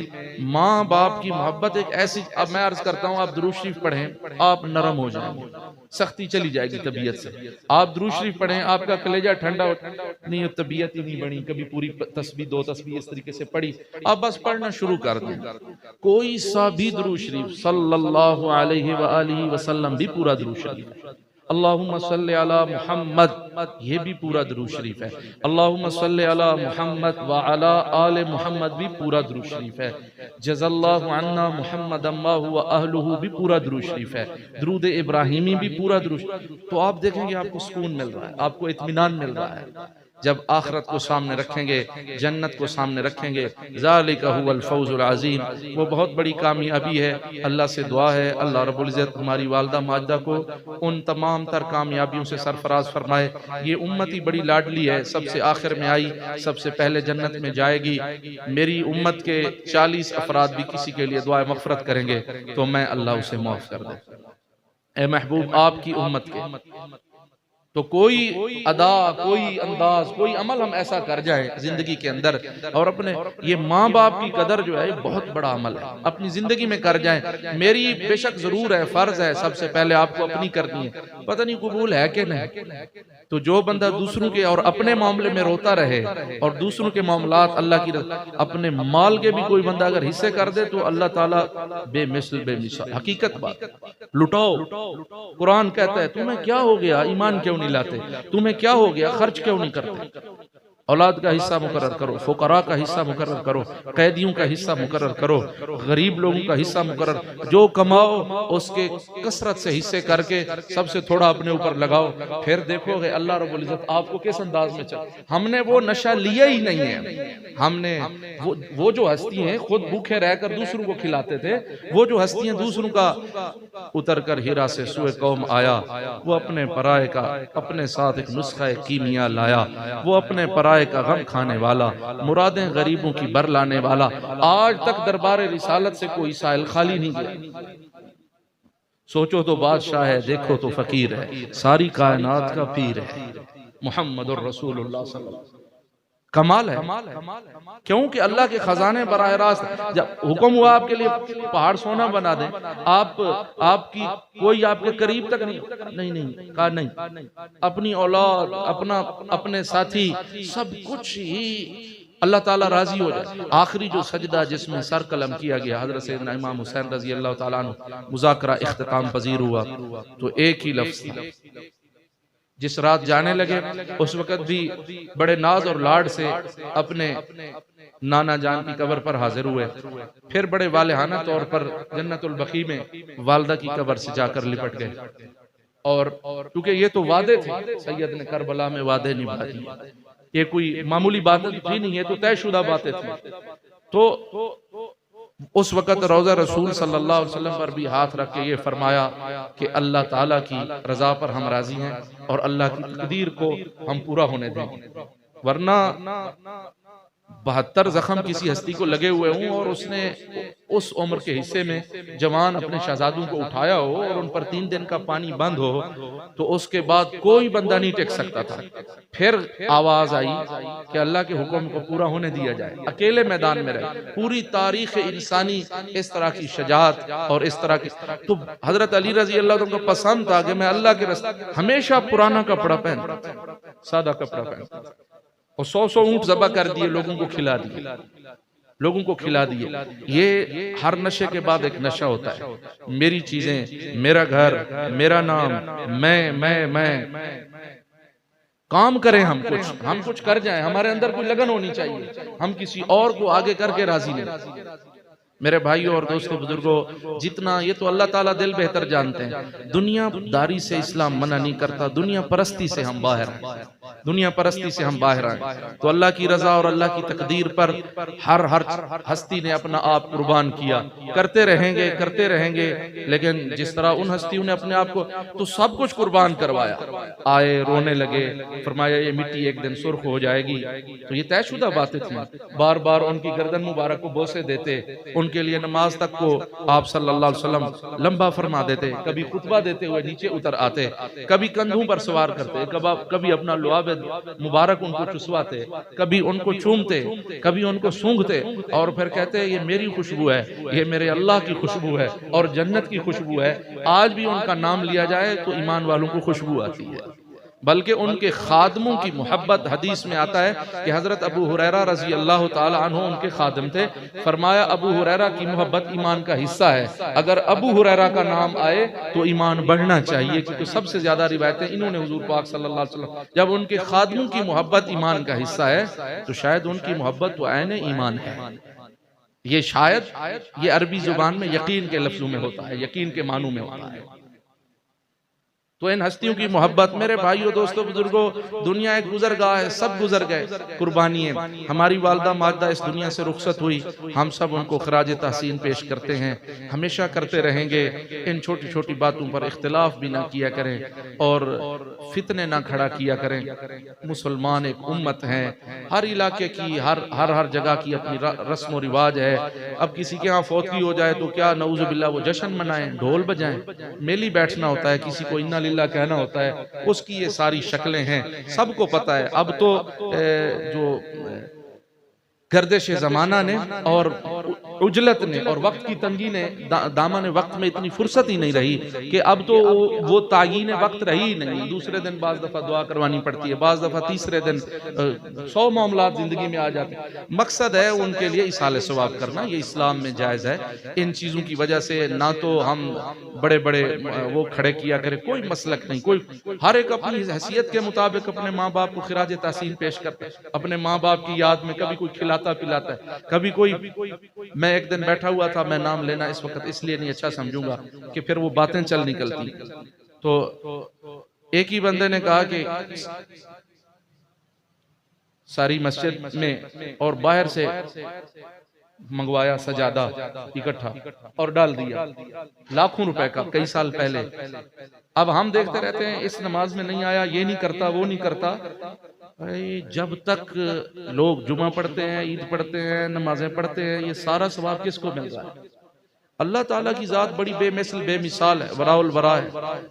ماں باپ کی محبت ایک ایسی، اب میں عرض کرتا ہوں آپ درود شریف پڑھیں، آپ نرم ہو جائیں گے، سختی چلی جائے گی طبیعت سے۔ آپ درود شریف پڑھیں، آپ کا کلیجہ ٹھنڈا نہیں، طبیعت ہی نہیں بنی، کبھی پوری تسبیح دو تسبیح اس طریقے سے پڑھی، آپ بس پڑھنا شروع کر دیں، کوئی سا بھی درود شریف صلی اللہ علیہ وآلہ وسلم بھی پورا درود شریف ہے، اللہم صلی علی محمد یہ بھی پورا درود شریف ہے، اللہم صلی علی محمد وعلی آل محمد بھی پورا درود شریف ہے، جزا اللہ عنا محمد ما هو اہلہ بھی پورا درود شریف ہے، درود ابراہیمی بھی پورا درود شریف۔ تو آپ دیکھیں گے آپ کو سکون مل رہا ہے، آپ کو اطمینان مل رہا ہے، جب آخرت کو سامنے رکھیں گے، جنت کو سامنے رکھیں گے، ذالک هو الفوز العظیم، وہ بہت بڑی کامیابی ہے۔ اللہ سے دعا ہے اللہ رب العزت ہماری والدہ ماجدہ کو ان تمام تر کامیابیوں سے سرفراز فرمائے۔ یہ امت ہی بڑی لاڈلی ہے، سب سے آخر میں آئی، سب سے پہلے جنت میں جائے گی۔ میری امت کے 40 افراد بھی کسی کے لیے دعائے مغفرت کریں گے تو میں اللہ اسے معاف کر دے۔ اے محبوب آپ کی امت کے، تو کوئی ادا، کوئی انداز، کوئی عمل ہم ایسا کر جائیں زندگی کے اندر، اور اپنے یہ ماں باپ کی قدر جو ہے بہت بڑا عمل ہے، اپنی زندگی میں کر جائیں۔ میری بے شک ضرور ہے، فرض ہے، سب سے پہلے آپ کو اپنی کرنی ہے، پتہ نہیں قبول ہے کہ نہیں۔ تو جو بندہ دوسروں کے اور اپنے معاملے میں روتا رہے اور دوسروں کے معاملات اللہ کی اپنے مال کے بھی کوئی بندہ اگر حصے کر دے تو اللہ تعالیٰ بے مثل بے مثال، حقیقت بات، لٹاؤ۔ قرآن کہتا ہے تمہیں کیا ہو گیا، ایمان کیوں نہیں لاتے، تمہیں کیا ہو گیا، خرچ کیوں نہیں کرتے، اولاد کا حصہ مقرر کرو، فقراء کا حصہ مقرر کرو، قیدیوں کا حصہ مقرر کرو، غریب لوگوں کا حصہ مقرر، جو کماؤ اس کے کثرت سے حصے کر کے سب سے تھوڑا اپنے اوپر لگاؤ، پھر دیکھو گے اللہ رب العزت آپ کو کس انداز میں چل۔ ہم نے وہ نشہ لیا ہی نہیں ہے، ہم نے وہ جو ہستی ہیں خود بھوکے رہ کر دوسروں کو کھلاتے تھے، وہ جو ہستی ہیں دوسروں کا اتر کر ہیرا سے سوئے قوم آیا، وہ اپنے پرائے کا اپنے ساتھ ایک نسخہ کیمیا لایا، وہ اپنے پرائے کا غم کھانے والا، مرادیں غریبوں کی بر لانے والا، آج تک دربار رسالت سے کوئی سائل خالی نہیں گیا۔ سوچو تو بادشاہ ہے، دیکھو تو فقیر ہے، ساری کائنات کا پیر ہے محمد الرسول اللہ صلی اللہ علیہ وسلم۔ کمال ہے، کیونکہ اللہ کے خزانے براہ راست، جب حکم ہوا آپ کے لیے پہاڑ سونا بنا دیں، آپ کی کوئی آپ کے قریب تک نہیں کہا نہیں، اپنی اولاد، اپنے ساتھی، سب کچھ ہی اللہ تعالیٰ راضی ہو جائے۔ آخری جو سجدہ جس میں سر قلم کیا گیا، حضرت سیدنا امام حسین رضی اللہ تعالیٰ عنہ، مذاکرہ اختتام پذیر ہوا تو ایک ہی لفظ تھا، جس رات جانے لگے اس وقت بھی بڑے ناز اور لاڈ سے اپنے نانا جان کی قبر پر حاضر ہوئے، پھر بڑے والہانہ طور پر جنت البقیع میں والدہ کی قبر سے جا کر لپٹ گئے، اور کیونکہ یہ تو وعدے تھے، سید نے کربلا میں وعدے نبھا دیے، یہ کوئی معمولی بات تھی نہیں، یہ تو طے شدہ باتیں تھیں۔ تو اس وقت روضہ رسول صلی اللہ علیہ وسلم پر بھی ہاتھ رکھ کے یہ فرمایا کہ اللہ تعالیٰ کی رضا پر ہم راضی ہیں اور اللہ کی تقدیر کو ہم پورا ہونے دیں گے، ورنہ 72 زخم کسی ہستی کو لگے ہوئے ہوں اور اس نے اس عمر کے حصے میں جوان اپنے شہزادوں کو اٹھایا ہو اور ان پر 3 دن کا پانی بند ہو تو اس کے بعد کوئی بندہ نہیں ٹک سکتا تھا۔ پھر آواز آئی کہ اللہ کے حکم کو پورا ہونے دیا جائے، اکیلے میدان میں رہے۔ پوری تاریخ انسانی اس طرح کی شجاعت اور اس طرح کی، تو حضرت علی رضی اللہ عنہ کو پسند تھا کہ میں اللہ کے رسول ہمیشہ پرانا کپڑا پہنتا، سادہ کپڑا پہنتا، اور 100 اونٹ ذبح کر دیے، لوگوں کو کھلا دیے، لوگوں کو کھلا دیے۔ یہ ہر نشے کے بعد ایک نشہ ہوتا ہے، میری چیزیں، میرا گھر، میرا نام، میں کام کریں، ہم کچھ کر جائیں، ہمارے اندر کوئی لگن ہونی چاہیے، ہم کسی اور کو آگے کر کے راضی نہیں۔ میرے بھائیوں اور دوستوں بزرگوں، جتنا یہ تو اللہ تعالیٰ دل بہتر جانتے ہیں، دنیا داری سے اسلام منع نہیں کرتا، دنیا پرستی سے ہم باہر ہیں، دنیا پرستی سے ہم باہر آئیں تو اللہ کی رضا اور اللہ کی تقدیر پر ہر ہستی نے اپنا آپ قربان کیا، کرتے رہیں گے، لیکن جس طرح ان ہستیوں نے اپنے آپ کو تو سب کچھ قربان کروایا، آئے رونے لگے، فرمایا یہ مٹی ایک دن سرخ ہو جائے گی، تو یہ طے شدہ باتیں تھیں۔ بار بار ان کی گردن مبارک کو بوسے دیتے، ان کے لیے نماز تک کو آپ صلی اللہ علیہ وسلم لمبا فرما دیتے، کبھی خطبہ دیتے ہوئے نیچے اتر آتے، کبھی کندھوں پر سوار کرتے، کبھی اپنا لعاب مبارک ان کو چسواتے، کبھی ان کو چومتے، کبھی ان کو سونگھتے، اور پھر کہتے یہ میری خوشبو ہے، یہ میرے اللہ کی خوشبو ہے اور جنت کی خوشبو ہے۔ آج بھی ان کا نام لیا جائے تو ایمان والوں کو خوشبو آتی ہے، بلکہ ان کے خادموں کی محبت، حدیث میں آتا ہے کہ حضرت ابو ہریرہ رضی اللہ تعالی عنہ ان کے خادم تھے، فرمایا ابو ہریرہ کی محبت ایمان کا حصہ ہے، اگر ابو ہریرہ کا نام آئے تو ایمان بڑھنا چاہیے، کیونکہ سب سے زیادہ روایتیں انہوں نے حضور پاک صلی اللہ علیہ وسلم، جب ان کے خادموں کی محبت ایمان کا حصہ ہے تو شاید ان کی محبت تو عین ایمان ہے۔ یہ شاید یہ عربی زبان میں یقین کے لفظوں میں ہوتا ہے، یقین کے معنوں میں ہوتا ہے۔ تو ان ہستیوں کی محبت، میرے بھائیوں دوستوں بزرگوں، دنیا ایک گزرگاہ ہے، سب گزر گئے، قربانی ہے۔ ہماری والدہ ماجدہ اس دنیا سے رخصت ہوئی، ہم سب ان کو خراج تحسین پیش کرتے ہیں، ہمیشہ کرتے رہیں گے۔ ان چھوٹی چھوٹی باتوں پر اختلاف بھی نہ کیا کریں اور فتنے نہ کھڑا کیا کریں۔ مسلمان ایک امت ہیں، ہر علاقے کی ہر جگہ کی اپنی رسم و رواج ہے۔ اب کسی کے ہاں فوتگی ہو جائے تو کیا نعوذ باللہ وہ جشن منائیں، ڈھول بجائیں، میلی بیٹھنا ہوتا ہے، کسی کو انا للہ کہنا ہوتا ہے، اس کی یہ ساری شکلیں ہیں، سب کو پتہ ہے۔ اب تو جو گردش زمانہ نے اور عجلت نے اور وقت کی تنگی نے، دامن وقت میں اتنی فرصت ہی نہیں رہی کہ اب تو وہ تعیین وقت رہی نہیں، دوسرے دن بعض دفعہ دعا کروانی پڑتی ہے، بعض دفعہ تیسرے دن 100 معاملات زندگی میں آ جاتے ہیں۔ مقصد ہے ان کے لیے ایصال ثواب کرنا، یہ اسلام میں جائز ہے۔ ان چیزوں کی وجہ سے نہ تو ہم بڑے بڑے وہ کھڑے کیا کرے، کوئی مسلک نہیں، کوئی ہر ایک اپنی حیثیت کے مطابق اپنے ماں باپ کو خراج تحسین پیش کرتا ہے، اپنے ماں باپ کی یاد میں کبھی کوئی کھلاتا پلاتا ہے، کبھی کوئی، میں ایک دن بیٹھا ہوا تھا، میں نام لینا اس وقت اس لیے نہیں اچھا سمجھوں گا کہ پھر وہ باتیں چل نکلتی، تو ایک ہی بندے نے کہا کہ ساری مسجد میں اور باہر سے منگوایا سجادہ اکٹھا اور ڈال دیا، لاکھوں روپے کا، کئی سال پہلے۔ اب ہم دیکھتے رہتے ہیں اس نماز میں نہیں آیا، یہ نہیں کرتا، وہ نہیں کرتا۔ جب تک لوگ جمعہ پڑھتے ہیں، عید پڑھتے ہیں، نمازیں پڑھتے ہیں، یہ سارا ثواب کس کو مل رہا ہے؟ اللہ تعالیٰ کی ذات بڑی بے مثل بے مثال ہے، وراء الورا ہے،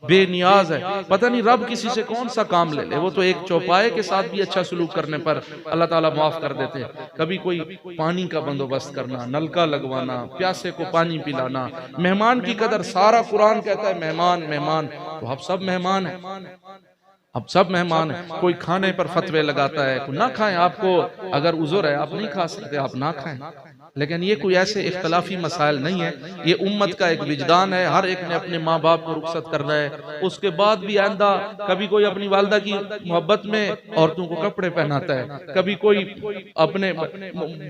بے نیاز ہے۔ پتہ نہیں رب کسی سے کون سا کام لے لے، وہ تو ایک چوپائے کے ساتھ بھی اچھا سلوک کرنے پر اللہ تعالیٰ معاف کر دیتے ہیں۔ کبھی کوئی پانی کا بندوبست کرنا، نلکا لگوانا، پیاسے کو پانی پلانا، مہمان کی قدر، سارا قرآن کہتا ہے مہمان مہمان، تو ہم سب مہمان ہیں۔ اب سب مہمان ہیں، کوئی کھانے پر فتوے لگاتا ہے، نہ کھائیں، آپ کو اگر عذر ہے آپ نہیں کھا سکتے آپ نہ کھائیں، لیکن یہ کوئی ایسے اختلافی مسائل نہیں ہے، یہ امت کا ایک وجدان ہے، ہر ایک نے اپنے ماں باپ کو رخصت کرنا ہے، اس کے بعد بھی آئندہ کبھی کوئی اپنی والدہ کی محبت میں عورتوں کو کپڑے پہناتا ہے، کبھی کوئی اپنے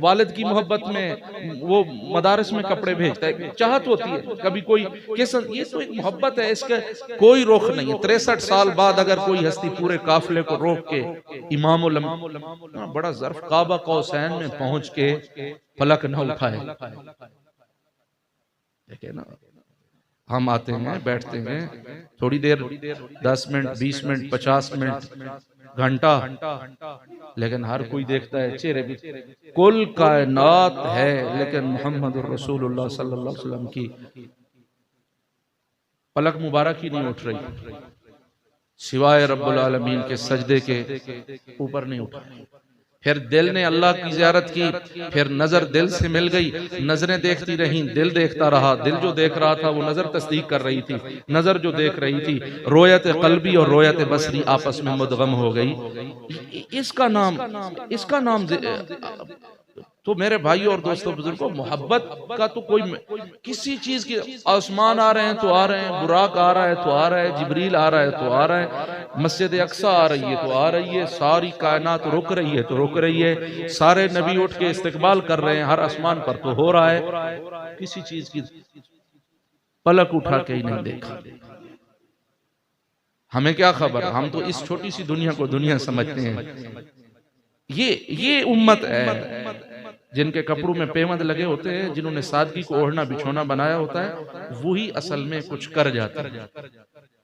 والد کی محبت میں وہ مدارس میں کپڑے بھیجتا ہے، چاہت ہوتی ہے، کبھی کوئی یہ تو ایک محبت ہے، اس کا کوئی روک نہیں ہے۔ 63 سال بعد اگر کوئی ہستی پورے قافلے کو روک کے امام بڑا ظرف کعبہ قوسین میں پہنچ کے فلک نہ اٹھائے، دیکھیں نا، ہم آتے ہیں بیٹھتے ہیں تھوڑی دیر 10 منٹ 20 منٹ 50 منٹ گھنٹہ، لیکن ہر کوئی دیکھتا ہے چہرے بھی، کل کائنات ہے لیکن محمد الرسول اللہ صلی اللہ علیہ وسلم کی پلک مبارک ہی نہیں اٹھ رہی، سوائے رب العالمین کے سجدے کے اوپر نہیں اٹھا۔ پھر دل نے اللہ کی زیارت کی، پھر نظر دل سے مل گئی، نظریں دیکھتی رہیں، دل دیکھتا رہا، دل جو دیکھ رہا تھا وہ نظر تصدیق کر رہی تھی، نظر جو دیکھ رہی تھی، رویت قلبی اور رویت بصری آپس میں مدغم ہو گئی۔ اس کا نام تو میرے بھائیوں اور دوستوں بزرگوں، محبت کا تو کوئی کسی چیز کی، آسمان آ رہے ہیں تو آ رہے ہیں، براق آ رہا ہے تو آ رہا ہے، جبریل آ رہا ہے تو آ رہا ہے، مسجد اقصی آ رہی ہے تو آ رہی ہے، ساری کائنات رک رہی ہے تو رک رہی ہے، سارے نبی اٹھ کے استقبال کر رہے ہیں، ہر آسمان پر تو ہو رہا ہے، کسی چیز کی پلک اٹھا کے ہی نہیں دیکھا۔ ہمیں کیا خبر، ہم تو اس چھوٹی سی دنیا کو دنیا سمجھتے ہیں۔ یہ امت ہے جن کے کپڑوں میں پیوند لگے ہوتے ہیں، جنہوں نے سادگی کو اوڑھنا بچھونا بنایا ہوتا ہے، وہی اصل میں کچھ کر جاتے ہیں،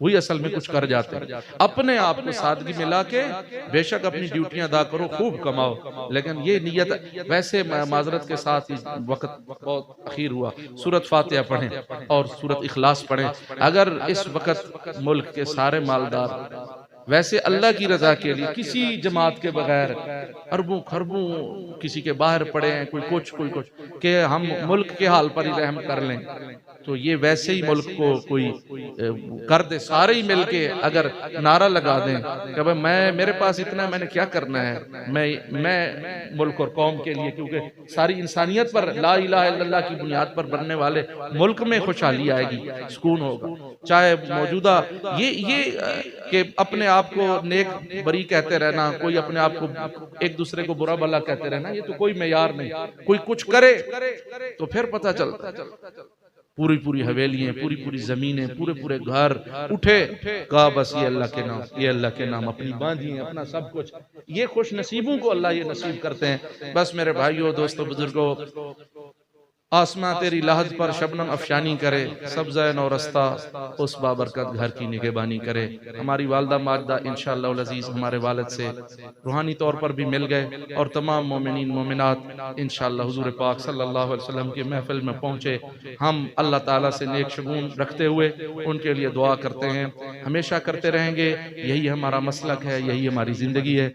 وہی اصل میں کچھ کر جاتے ہیں۔ اپنے آپ کو سادگی میں لا کے بے شک اپنی ڈیوٹیاں ادا کرو، خوب کماؤ، لیکن یہ نیت، ویسے معذرت کے ساتھ وقت بہت اخیر ہوا، سورۃ فاتحہ پڑھیں اور سورۃ اخلاص پڑھیں۔ اگر اس وقت ملک کے سارے مالدار ویسے اللہ کی رضا کے لیے کسی جماعت کے بغیر اربوں خربوں کسی کے باہر پڑے ہیں، کوئی کچھ کہ ہم ملک کے حال پر ہی رحم کر لیں، تو یہ ویسے ہی ملک کو کوئی کر دے، سارے ہی مل کے اگر نعرہ لگا دیں کہ بھئی میرے پاس اتنا ہے، میں نے کیا کرنا ہے، میں ملک اور قوم کے لیے، کیونکہ ساری انسانیت پر لا الہ الا اللہ کی بنیاد پر بننے والے ملک میں خوشحالی آئے گی، سکون ہوگا۔ چاہے موجودہ یہ کہ اپنے آپ کو نیک بری کہتے رہنا، کوئی اپنے آپ کو ایک دوسرے کو برا بھلا کہتے رہنا، یہ تو کوئی معیار نہیں، کوئی کچھ کرے تو پھر پتہ چلتا ہے، پوری حویلیاں، پوری زمینیں، پورے گھر اٹھے، کہا بس یہ اللہ کے نام، یہ اللہ کے نام، اپنی باندھی ہیں، اپنا سب کچھ، یہ خوش نصیبوں کو اللہ یہ نصیب کرتے ہیں۔ بس میرے بھائیوں دوستوں بزرگوں، آسماں تیری لحد پر شبنم افشانی کرے، سبزہ نو رستہ اس بابرکت گھر کی نگہبانی کرے۔ ہماری والدہ ماجدہ انشاءاللہ العزیز ہمارے والد سے روحانی طور پر بھی مل گئے، اور تمام مومنین مومنات انشاءاللہ حضور پاک صلی اللہ علیہ وسلم کی محفل میں پہنچے۔ ہم اللہ تعالیٰ سے نیک شگون رکھتے ہوئے ان کے لیے دعا کرتے ہیں، ہمیشہ کرتے رہیں گے، یہی ہمارا مسلک ہے، یہی ہماری زندگی ہے۔